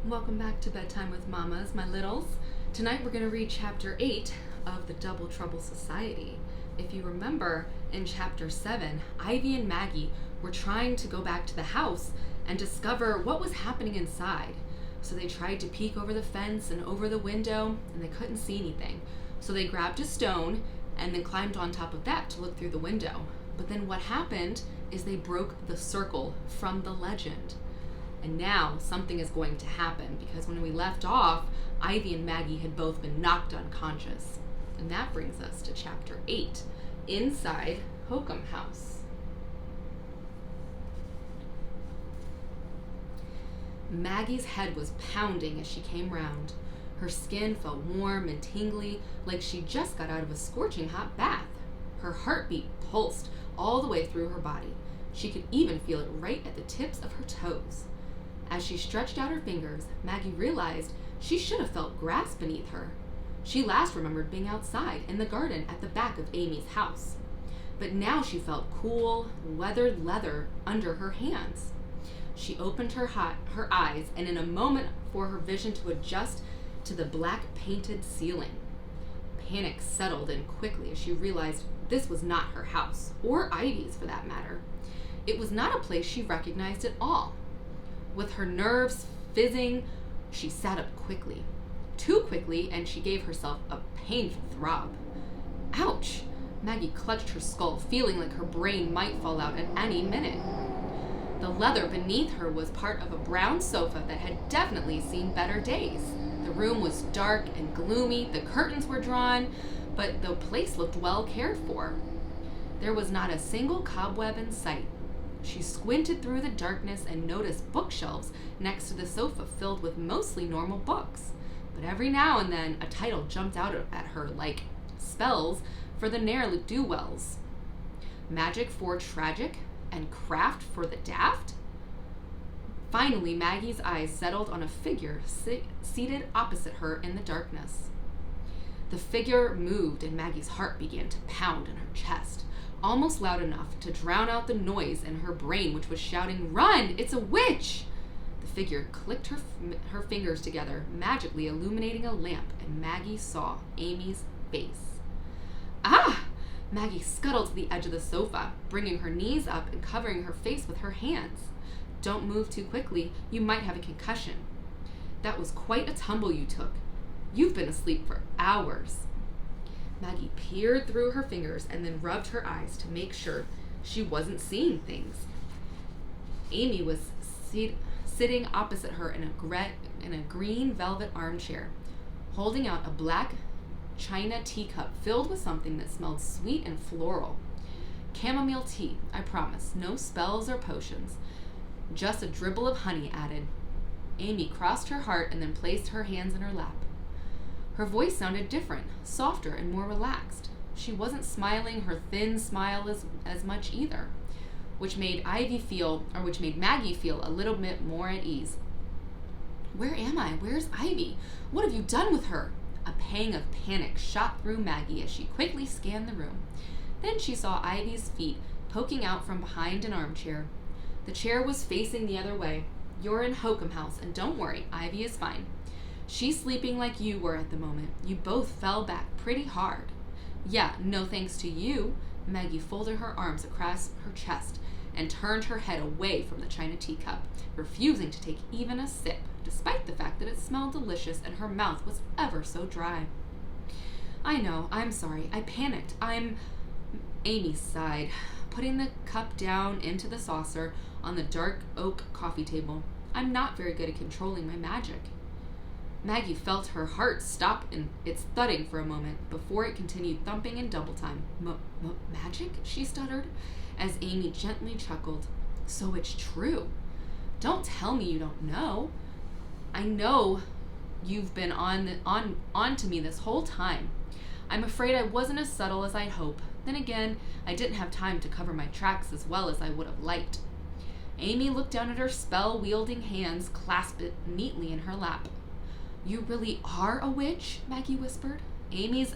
Welcome back to Bedtime with Mamas, my littles. Tonight we're going to read Chapter 8 of the Double Trouble Society. If you remember, in Chapter 7, Ivy and Maggie were trying to go back to the house and discover what was happening inside. So they tried to peek over the fence and over the window, and they couldn't see anything. So they grabbed a stone and then climbed on top of that to look through the window. But then what happened is they broke the circle from the legend. And now something is going to happen, because when we left off, Ivy and Maggie had both been knocked unconscious. And that brings us to Chapter 8, Inside Hokum House. Maggie's head was pounding as she came round. Her skin felt warm and tingly, like she just got out of a scorching hot bath. Her heartbeat pulsed all the way through her body. She could even feel it right at the tips of her toes. As she stretched out her fingers, Maggie realized she should have felt grass beneath her. She last remembered being outside in the garden at the back of Amy's house. But now she felt cool, weathered leather under her hands. She opened her eyes, and in a moment for her vision to adjust to the black painted ceiling. Panic settled in quickly as she realized this was not her house, or Ivy's for that matter. It was not a place she recognized at all. With her nerves fizzing, she sat up quickly. Too quickly, and she gave herself a painful throb. Ouch! Maggie clutched her skull, feeling like her brain might fall out at any minute. The leather beneath her was part of a brown sofa that had definitely seen better days. The room was dark and gloomy, the curtains were drawn, but the place looked well cared for. There was not a single cobweb in sight. She squinted through the darkness and noticed bookshelves next to the sofa filled with mostly normal books. But every now and then, a title jumped out at her like Spells for the Ne'er-do-wells, Magic for Tragic, and Craft for the Daft. Finally, Maggie's eyes settled on a figure seated opposite her in the darkness. The figure moved, and Maggie's heart began to pound in her chest, almost loud enough to drown out the noise in her brain, which was shouting, "Run! It's a witch!" The figure clicked her fingers together, magically illuminating a lamp, and Maggie saw Amy's face. Ah! Maggie scuttled to the edge of the sofa, bringing her knees up and covering her face with her hands. Don't move too quickly. You might have a concussion. That was quite a tumble you took. You've been asleep for hours. Maggie peered through her fingers and then rubbed her eyes to make sure she wasn't seeing things. Amy was sitting opposite her in a green velvet armchair, holding out a black china teacup filled with something that smelled sweet and floral. Chamomile tea, I promise. No spells or potions. Just a dribble of honey added. Amy crossed her heart and then placed her hands in her lap. Her voice sounded different, softer and more relaxed. She wasn't smiling her thin smile as much either, which made Maggie feel a little bit more at ease. Where am I? Where's Ivy? What have you done with her? A pang of panic shot through Maggie as she quickly scanned the room. Then she saw Ivy's feet poking out from behind an armchair. The chair was facing the other way. You're in Hokum House, and don't worry, Ivy is fine. She's sleeping like you were at the moment. You both fell back pretty hard. Yeah, no thanks to you. Maggie folded her arms across her chest and turned her head away from the china teacup, refusing to take even a sip, despite the fact that it smelled delicious and her mouth was ever so dry. I know, I'm sorry. I panicked. Amy sighed, putting the cup down into the saucer on the dark oak coffee table. I'm not very good at controlling my magic. Maggie felt her heart stop in its thudding for a moment before it continued thumping in double time. Magic? She stuttered, as Amy gently chuckled. So it's true. Don't tell me you don't know. I know you've been on to me this whole time. I'm afraid I wasn't as subtle as I'd hope. Then again, I didn't have time to cover my tracks as well as I would have liked. Amy looked down at her spell-wielding hands clasped neatly in her lap. You really are a witch? Maggie whispered. Amy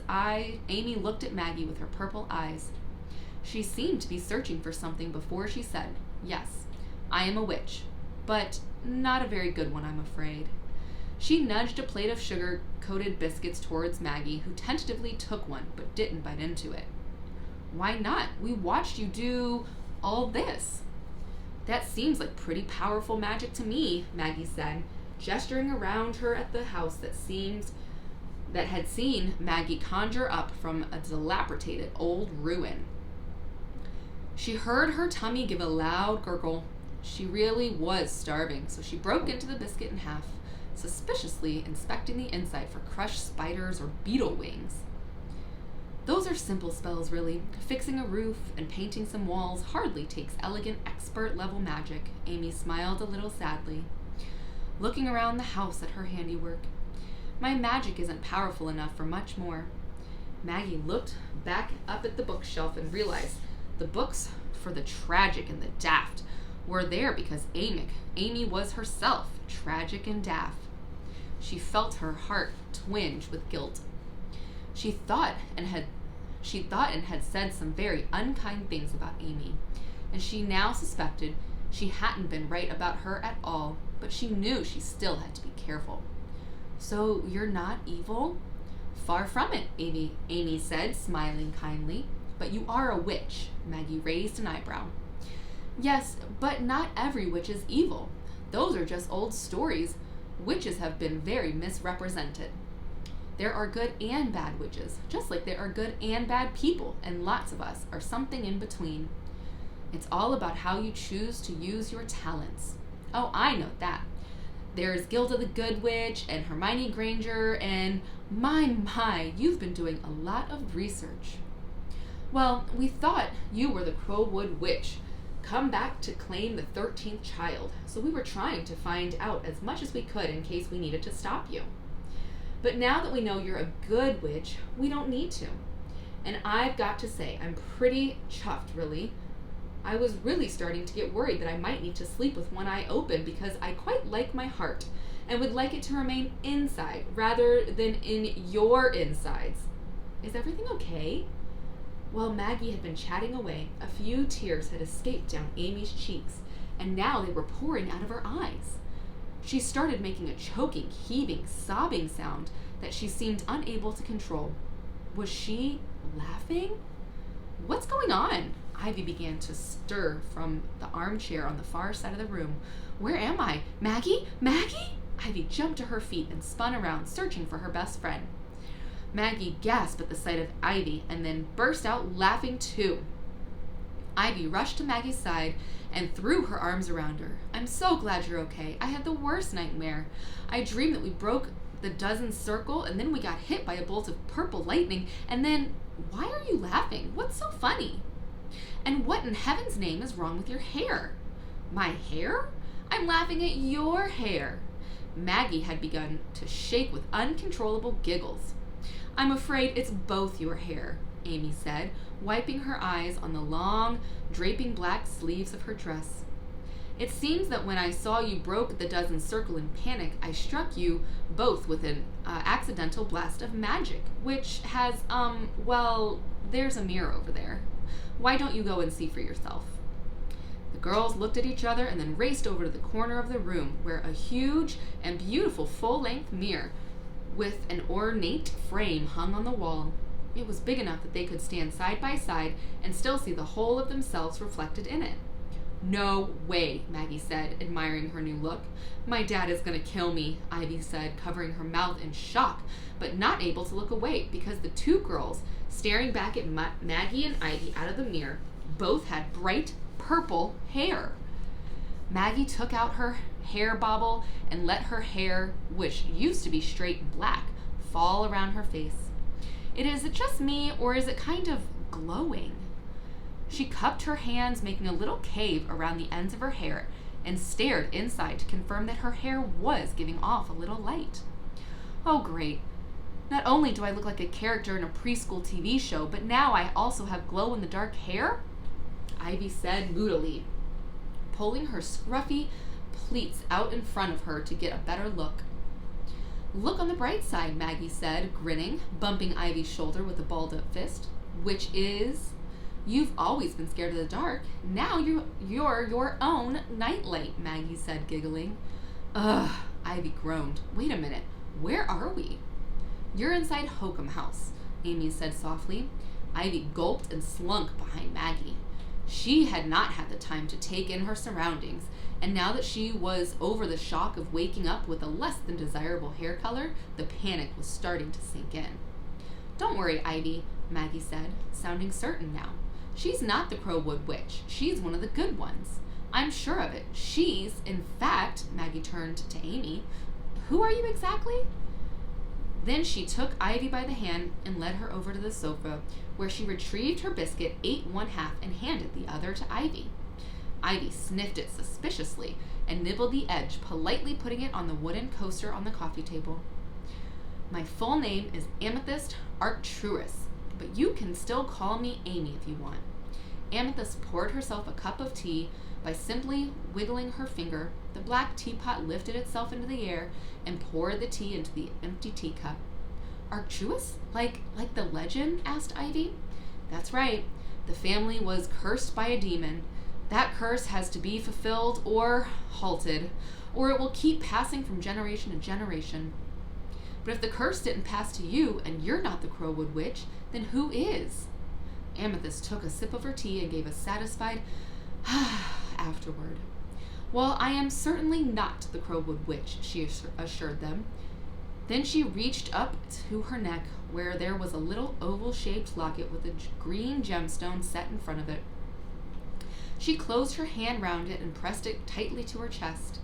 looked at Maggie with her purple eyes. She seemed to be searching for something before she said, Yes, I am a witch, but not a very good one, I'm afraid. She nudged a plate of sugar-coated biscuits towards Maggie, who tentatively took one but didn't bite into it. Why not? We watched you do all this. That seems like pretty powerful magic to me, Maggie said, gesturing around her at the house that had seen Maggie conjure up from a dilapidated old ruin. She heard her tummy give a loud gurgle. She really was starving, so she broke into the biscuit in half, suspiciously inspecting the inside for crushed spiders or beetle wings. Those are simple spells, really. Fixing a roof and painting some walls hardly takes elegant, expert-level magic. Amy smiled a little sadly, looking around the house at her handiwork. My magic isn't powerful enough for much more. Maggie looked back up at the bookshelf and realized the books for the tragic and the daft were there because Amy was herself tragic and daft. She felt her heart twinge with guilt. She thought and had said some very unkind things about Amy, and she now suspected she hadn't been right about her at all, but she knew she still had to be careful. So you're not evil? Far from it, Amy said, smiling kindly. But you are a witch. Maggie raised an eyebrow. Yes, but not every witch is evil. Those are just old stories. Witches have been very misrepresented. There are good and bad witches, just like there are good and bad people, and lots of us are something in between. It's all about how you choose to use your talents. Oh, I know that. There's Gilda the Good Witch and Hermione Granger, and my, you've been doing a lot of research. Well, we thought you were the Crowwood Witch, come back to claim the 13th child, so we were trying to find out as much as we could in case we needed to stop you. But now that we know you're a good witch, we don't need to. And I've got to say, I'm pretty chuffed, really. I was really starting to get worried that I might need to sleep with one eye open because I quite like my heart and would like it to remain inside rather than in your insides. Is everything okay? While Maggie had been chatting away, a few tears had escaped down Amy's cheeks, and now they were pouring out of her eyes. She started making a choking, heaving, sobbing sound that she seemed unable to control. Was she laughing? What's going on? Ivy began to stir from the armchair on the far side of the room. Where am I? Maggie? Maggie? Ivy jumped to her feet and spun around, searching for her best friend. Maggie gasped at the sight of Ivy and then burst out laughing too. Ivy rushed to Maggie's side and threw her arms around her. I'm so glad you're okay. I had the worst nightmare. I dreamed that we broke the dozen circle and then we got hit by a bolt of purple lightning and then... Why are you laughing? What's so funny? And what in heaven's name is wrong with your hair? My hair? I'm laughing at your hair. Maggie had begun to shake with uncontrollable giggles. I'm afraid it's both your hair, Amy said, wiping her eyes on the long, draping black sleeves of her dress. It seems that when I saw you broke the dozen circle in panic, I struck you both with an accidental blast of magic, which has, well, there's a mirror over there. Why don't you go and see for yourself? The girls looked at each other and then raced over to the corner of the room where a huge and beautiful full-length mirror with an ornate frame hung on the wall. It was big enough that they could stand side by side and still see the whole of themselves reflected in it. No way, Maggie said, admiring her new look. My dad is going to kill me, Ivy said, covering her mouth in shock, but not able to look away because the two girls, staring back at Maggie and Ivy out of the mirror, both had bright purple hair. Maggie took out her hair bobble and let her hair, which used to be straight and black, fall around her face. Is it just me, or is it kind of glowing? She cupped her hands, making a little cave around the ends of her hair, and stared inside to confirm that her hair was giving off a little light. Oh, great. Not only do I look like a character in a preschool TV show, but now I also have glow-in-the-dark hair? Ivy said moodily, pulling her scruffy pleats out in front of her to get a better look. Look on the bright side, Maggie said, grinning, bumping Ivy's shoulder with a balled-up fist. Which is... You've always been scared of the dark. Now you're your own nightlight, Maggie said, giggling. Ugh, Ivy groaned. Wait a minute, where are we? You're inside Hokum House, Amy said softly. Ivy gulped and slunk behind Maggie. She had not had the time to take in her surroundings, and now that she was over the shock of waking up with a less than desirable hair color, the panic was starting to sink in. Don't worry, Ivy, Maggie said, sounding certain now. She's not the Crowwood Witch. She's one of the good ones. I'm sure of it. She's, in fact, Maggie turned to Amy. Who are you exactly? Then she took Ivy by the hand and led her over to the sofa, where she retrieved her biscuit, ate one half, and handed the other to Ivy. Ivy sniffed it suspiciously and nibbled the edge, politely putting it on the wooden coaster on the coffee table. My full name is Amethyst Arcturus, but you can still call me Amy if you want. Amethyst poured herself a cup of tea by simply wiggling her finger. The black teapot lifted itself into the air and poured the tea into the empty teacup. Arcturus? Like the legend? Asked Ivy. That's right. The family was cursed by a demon. That curse has to be fulfilled or halted, or it will keep passing from generation to generation. But if the curse didn't pass to you and you're not the Crowwood Witch, then who is? Amethyst took a sip of her tea and gave a satisfied afterward. Well, I am certainly not the Crowwood Witch, she assured them. Then she reached up to her neck, where there was a little oval-shaped locket with a green gemstone set in front of it. She closed her hand round it and pressed it tightly to her chest.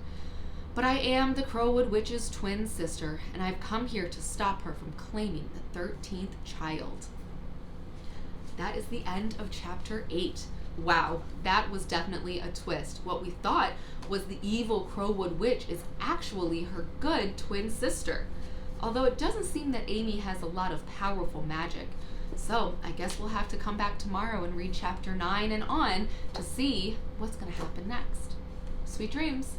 But I am the Crowwood Witch's twin sister, and I've come here to stop her from claiming the 13th child. That is the end of chapter 8. Wow, that was definitely a twist. What we thought was the evil Crowwood Witch is actually her good twin sister. Although it doesn't seem that Amy has a lot of powerful magic. So I guess we'll have to come back tomorrow and read chapter 9 and on to see what's going to happen next. Sweet dreams.